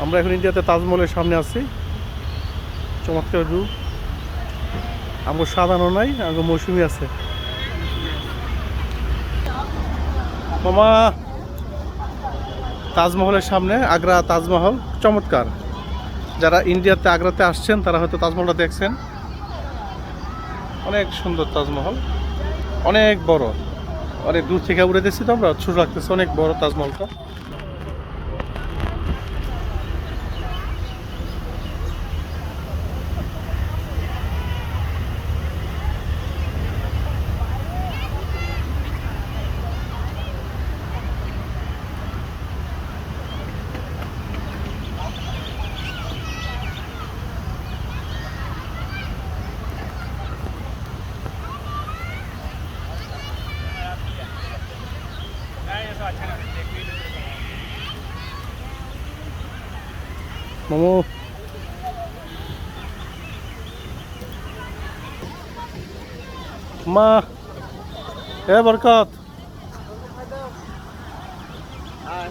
আমরা এখন ইন্ডিয়াতে তাজমহলের সামনে আছি। চমৎকার ভিউ। আমার সাজানো নাই, আমার মৌসুমি আছে। মামা তাজমহলের সামনে, আগ্রা তাজমহল চমৎকার। যারা ইন্ডিয়াতে আগ্রাতে আসছেন তারা হয়তো তাজমহলটা দেখছেন। অনেক সুন্দর তাজমহল, অনেক বড়। অনেক দূর থেকে উড়ে দেখছি তো আমরা, ছোট লাগতেছে, অনেক বড় তাজমহলটা। মোমো মা, এ বরকত। আর